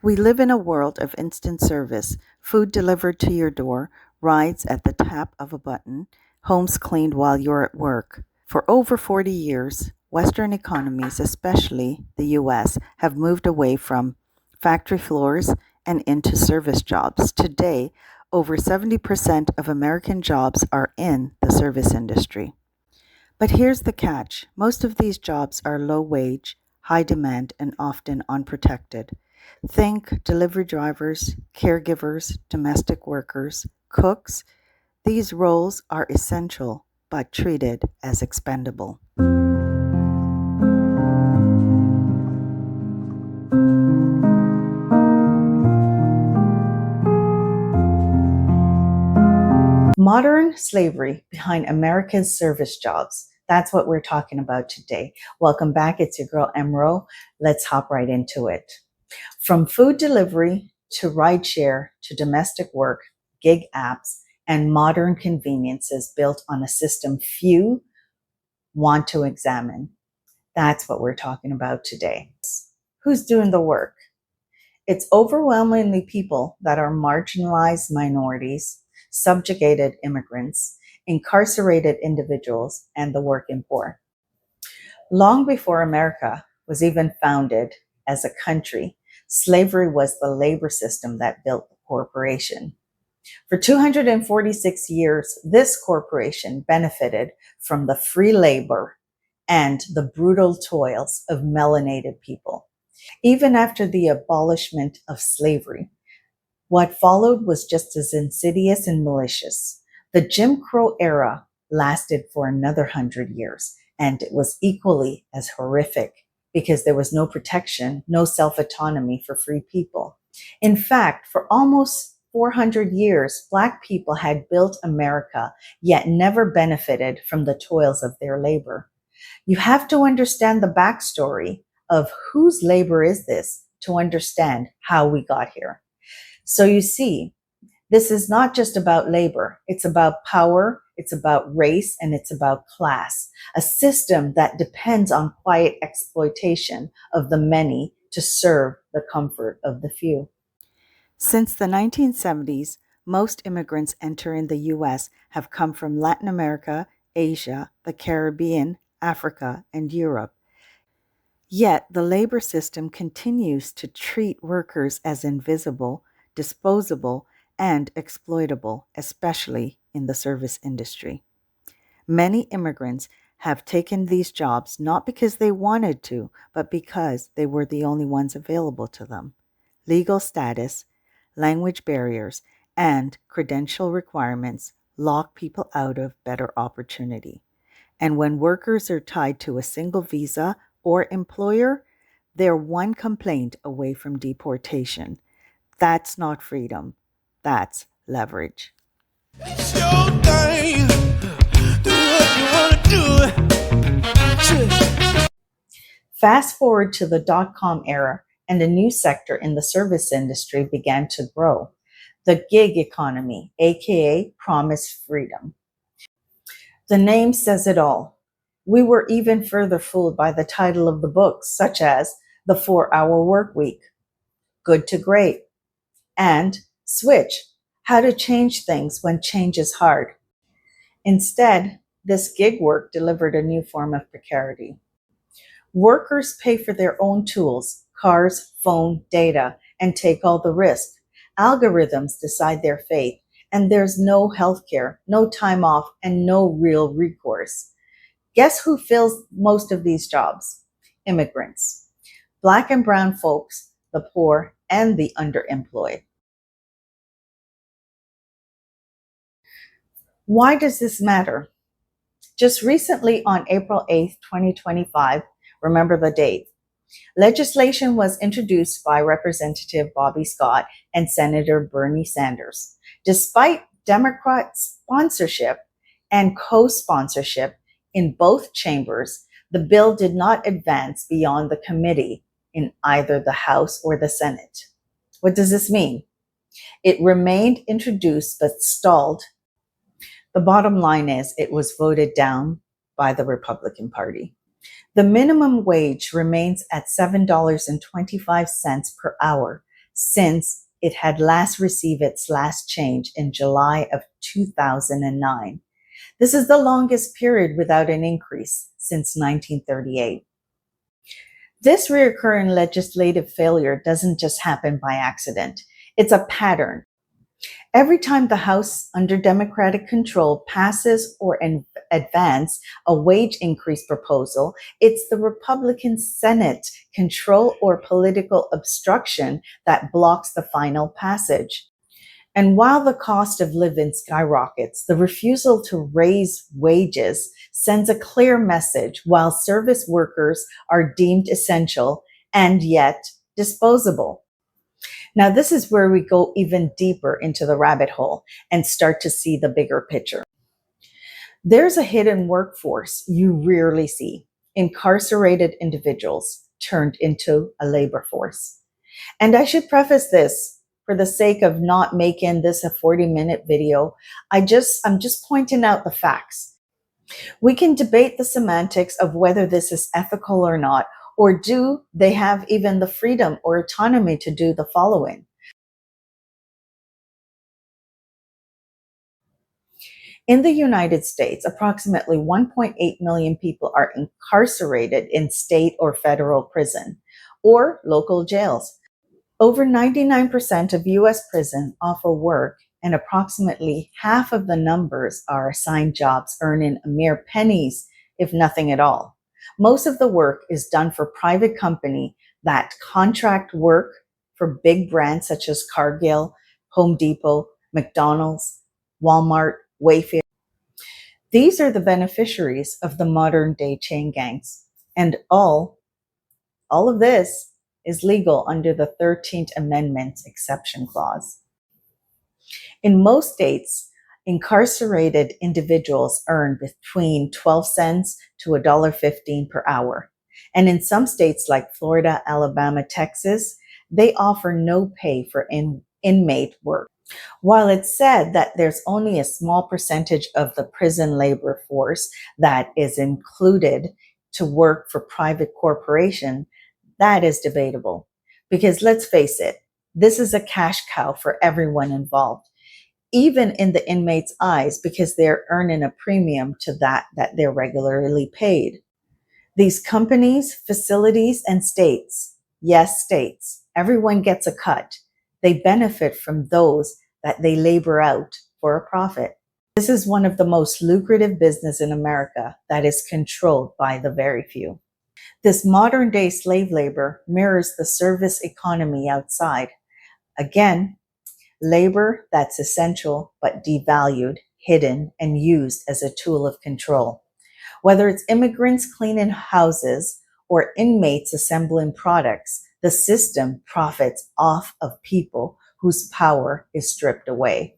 We live in a world of instant service, food delivered to your door, rides at the tap of a button, homes cleaned while you're at work. For over 40 years, Western economies, especially the US, have moved away from factory floors and into service jobs. Today, over 70% of American jobs are in the service industry. But here's the catch: most of these jobs are low wage, high demand, and often unprotected. Think delivery drivers, caregivers, domestic workers, cooks. These roles are essential but treated as expendable. Modern slavery behind America's service jobs. That's what we're talking about today. Welcome back. It's your girl Emerald. Let's hop right into it. From food delivery to rideshare to domestic work, gig apps, and modern conveniences built on a system few want to examine. That's what we're talking about today. Who's doing the work? It's overwhelmingly people that are marginalized minorities, subjugated immigrants, incarcerated individuals, and the working poor. Long before America was even founded as a country, slavery was the labor system that built the corporation. For 246 years, this corporation benefited from the free labor and the brutal toils of melanated people. Even after the abolishment of slavery, what followed was just as insidious and malicious. The Jim Crow era lasted for another 100 years, and it was equally as horrific because there was no protection, no self-autonomy for free people. In fact, for almost 400 years, Black people had built America, yet never benefited from the toils of their labor. You have to understand the backstory of whose labor is this to understand how we got here. So you see, this is not just about labor. It's about power, it's about race, and it's about class. A system that depends on quiet exploitation of the many to serve the comfort of the few. Since the 1970s, most immigrants entering the US have come from Latin America, Asia, the Caribbean, Africa, and Europe. Yet the labor system continues to treat workers as invisible, disposable, and exploitable, especially in the service industry. Many immigrants have taken these jobs not because they wanted to, but because they were the only ones available to them. Legal status, language barriers, and credential requirements lock people out of better opportunity. And when workers are tied to a single visa or employer, they're one complaint away from deportation. That's not freedom. That's leverage. It's your thing. Do what you want to do. Fast forward to the dot-com era, and a new sector in the service industry began to grow. The gig economy, aka promised freedom. The name says it all. We were even further fooled by the title of the books, such as The 4-Hour Work Week, Good to Great, and Switch, How to Change Things When Change is Hard. Instead, this gig work delivered a new form of precarity. Workers pay for their own tools, cars, phone, data, and take all the risk. Algorithms decide their fate, and there's no healthcare, no time off, and no real recourse. Guess who fills most of these jobs? Immigrants. Black and brown folks, the poor, and the underemployed. Why does this matter? Just recently on April 8th, 2025, remember the date, legislation was introduced by Representative Bobby Scott and Senator Bernie Sanders. Despite Democrat sponsorship and co-sponsorship in both chambers, the bill did not advance beyond the committee in either the House or the Senate. What does this mean? It remained introduced but stalled. The bottom line is it was voted down by the Republican Party. The minimum wage remains at $7.25 per hour, since it had last received its last change in July of 2009. This is the longest period without an increase since 1938. This recurring legislative failure doesn't just happen by accident. It's a pattern. Every time the House, under Democratic control, passes or advances a wage increase proposal, it's the Republican Senate control or political obstruction that blocks the final passage. And while the cost of living skyrockets, the refusal to raise wages sends a clear message while service workers are deemed essential and yet disposable. Now, this is where we go even deeper into the rabbit hole and start to see the bigger picture. There's a hidden workforce you rarely see: incarcerated individuals turned into a labor force. And I should preface this for the sake of not making this a 40-minute video. I'm just pointing out the facts. We can debate the semantics of whether this is ethical or not, or do they have even the freedom or autonomy to do the following? In the United States, approximately 1.8 million people are incarcerated in state or federal prison or local jails. Over 99% of US prisons offer work, and approximately half of the numbers are assigned jobs earning a mere pennies, if nothing at all. Most of the work is done for private company that contract work for big brands such as Cargill, Home Depot, McDonald's, Walmart, Wayfair. These are the beneficiaries of the modern day chain gangs. And all of this is legal under the 13th Amendment's exception clause. In most states, incarcerated individuals earn between 12 cents to $1.15 per hour. And in some states like Florida, Alabama, Texas, they offer no pay for inmate work. While it's said that there's only a small percentage of the prison labor force that is included to work for private corporation, that is debatable. Because let's face it, this is a cash cow for everyone involved, even in the inmates' eyes, because they're earning a premium to that they're regularly paid. These companies, facilities, and states, yes, states, everyone gets a cut. They benefit from those that they labor out for a profit. This is one of the most lucrative business in America that is controlled by the very few. This modern day slave labor mirrors the service economy outside. Again, labor that's essential but devalued, hidden, and used as a tool of control. Whether it's immigrants cleaning houses or inmates assembling products, the system profits off of people whose power is stripped away.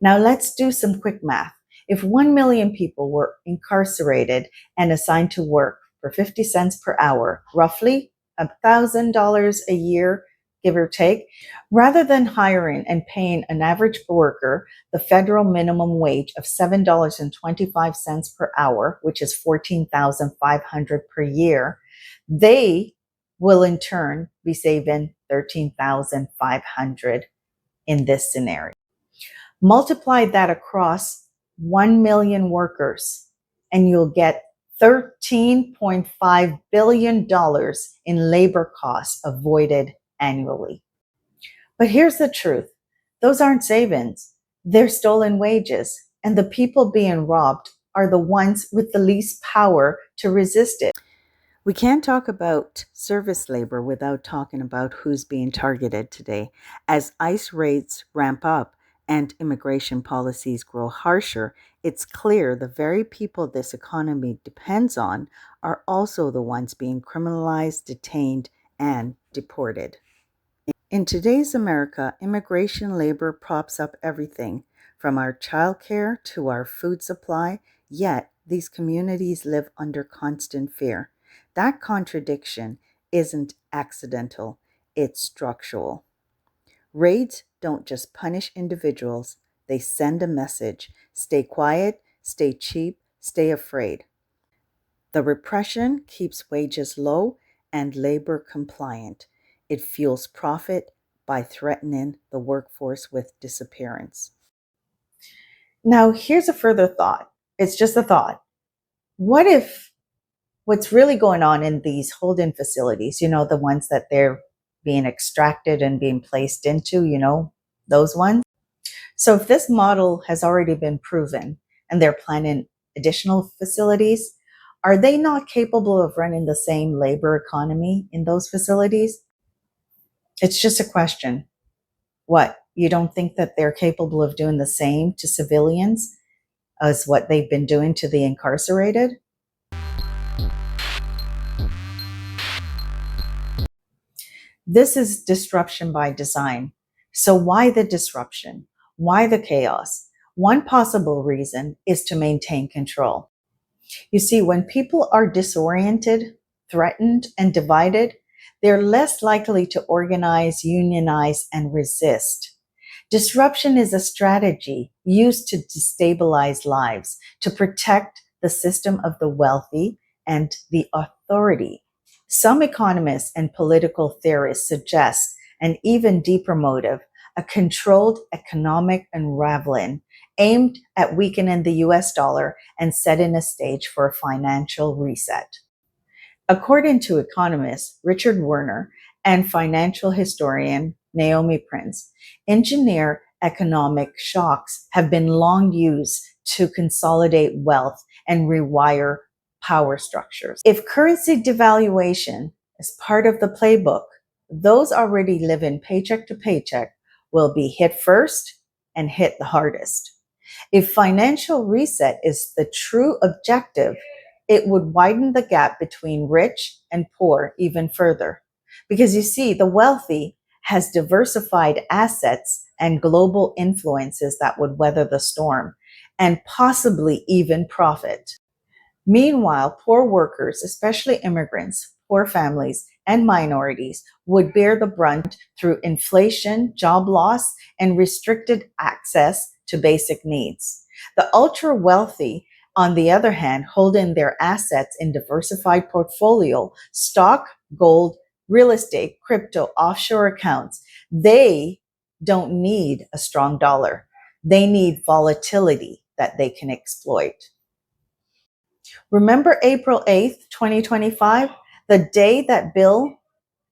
Now let's do some quick math. If 1 million people were incarcerated and assigned to work for 50 cents per hour, roughly $1,000 a year, give or take, rather than hiring and paying an average worker the federal minimum wage of $7.25 per hour, which is $14,500 per year, they will in turn be saving $13,500 in this scenario. Multiply that across 1 million workers, and you'll get $13.5 billion in labor costs avoided annually. But here's the truth. Those aren't savings. They're stolen wages, and the people being robbed are the ones with the least power to resist it. We can't talk about service labor without talking about who's being targeted today. As ICE raids ramp up and immigration policies grow harsher, it's clear the very people this economy depends on are also the ones being criminalized, detained, and deported. In today's America, immigration labor props up everything from our childcare to our food supply, yet these communities live under constant fear. That contradiction isn't accidental, it's structural. Raids don't just punish individuals, they send a message: stay quiet, stay cheap, stay afraid. The repression keeps wages low and labor compliant. It fuels profit by threatening the workforce with disappearance. Now, here's a further thought. It's just a thought. What if what's really going on in these holding facilities, the ones that they're being extracted and being placed into, those ones? So if this model has already been proven and they're planning additional facilities, are they not capable of running the same labor economy in those facilities? It's just a question. What? You don't think that they're capable of doing the same to civilians as what they've been doing to the incarcerated? This is disruption by design. So why the disruption? Why the chaos? One possible reason is to maintain control. You see, when people are disoriented, threatened, and divided, they're less likely to organize, unionize, and resist. Disruption is a strategy used to destabilize lives, to protect the system of the wealthy and the authority. Some economists and political theorists suggest an even deeper motive, a controlled economic unraveling aimed at weakening the US dollar and setting a stage for a financial reset. According to economist Richard Werner and financial historian Naomi Prince, engineer economic shocks have been long used to consolidate wealth and rewire power structures. If currency devaluation is part of the playbook, those already living paycheck to paycheck will be hit first and hit the hardest. If financial reset is the true objective, it would widen the gap between rich and poor even further. Because you see, the wealthy has diversified assets and global influences that would weather the storm and possibly even profit. Meanwhile, poor workers, especially immigrants, poor families, and minorities, would bear the brunt through inflation, job loss, and restricted access to basic needs. The ultra wealthy, on the other hand, hold in their assets in diversified portfolio, stock, gold, real estate, crypto, offshore accounts. They don't need a strong dollar. They need volatility that they can exploit. Remember April 8th, 2025, the day that Bill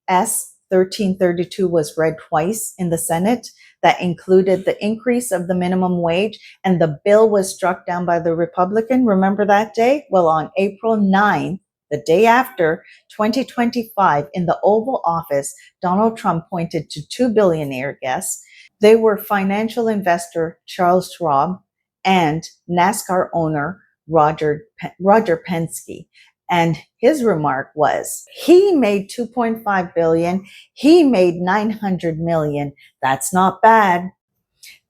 S. 1332 was read twice in the Senate that included the increase of the minimum wage, and the bill was struck down by the Republican. Remember that day? Well, on April 9th, the day after, 2025, in the Oval Office, Donald Trump pointed to two billionaire guests. They were financial investor Charles Schwab and NASCAR owner Roger Penske. And his remark was, he made 2.5 billion, he made 900 million. That's not bad.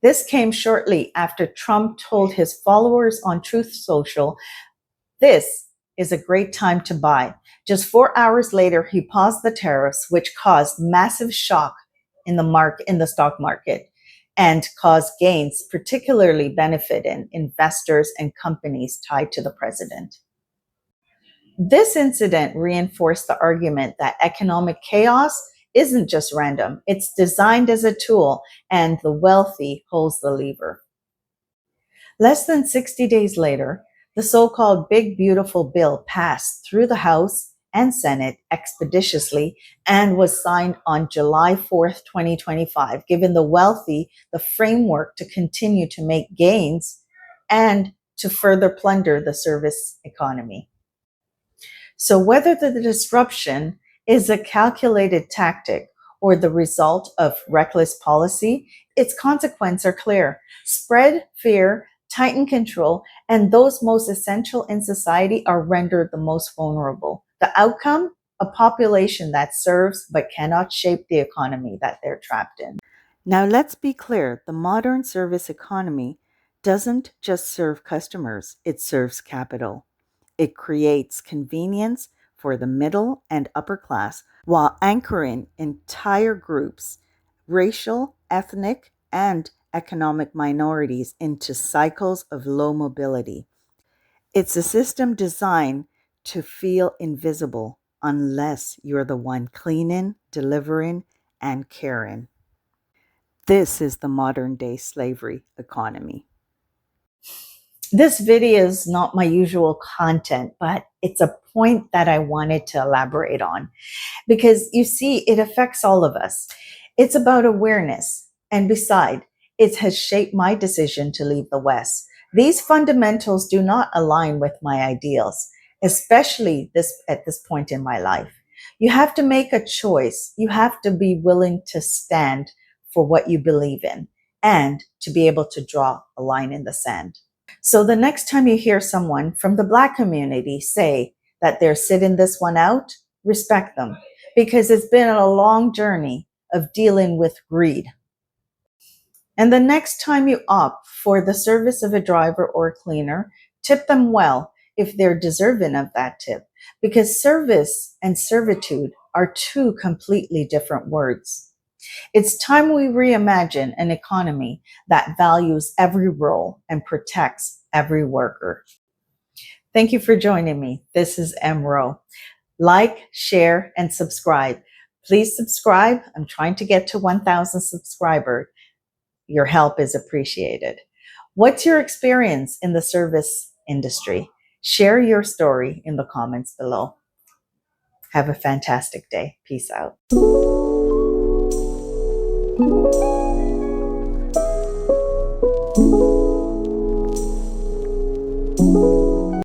This came shortly after Trump told his followers on Truth Social, this is a great time to buy. Just 4 hours later, he paused the tariffs, which caused massive shock in the stock market and caused gains, particularly benefiting investors and companies tied to the president. This incident reinforced the argument that economic chaos isn't just random. It's designed as a tool, and the wealthy holds the lever. Less than 60 days later, the so-called Big Beautiful Bill passed through the House and Senate expeditiously and was signed on July 4th, 2025, giving the wealthy the framework to continue to make gains and to further plunder the service economy. So whether the disruption is a calculated tactic or the result of reckless policy, its consequences are clear. Spread fear, tighten control, and those most essential in society are rendered the most vulnerable. The outcome? A population that serves but cannot shape the economy that they're trapped in. Now let's be clear, the modern service economy doesn't just serve customers, it serves capital. It creates convenience for the middle and upper class while anchoring entire groups, racial, ethnic, and economic minorities into cycles of low mobility. It's a system designed to feel invisible, unless you're the one cleaning, delivering, and caring. This is the modern day slavery economy. This video is not my usual content, but it's a point that I wanted to elaborate on because you see, it affects all of us. It's about awareness. And beside, it has shaped my decision to leave the West. These fundamentals do not align with my ideals, especially at this point in my life. You have to make a choice. You have to be willing to stand for what you believe in and to be able to draw a line in the sand. So the next time you hear someone from the Black community say that they're sitting this one out, respect them because it's been a long journey of dealing with greed. And the next time you opt for the service of a driver or cleaner, tip them well if they're deserving of that tip, because service and servitude are two completely different words. It's time we reimagine an economy that values every role and protects every worker. Thank you for joining me. This is Emro. Like, share, and subscribe. Please subscribe. I'm trying to get to 1,000 subscribers. Your help is appreciated. What's your experience in the service industry? Share your story in the comments below. Have a fantastic day. Peace out.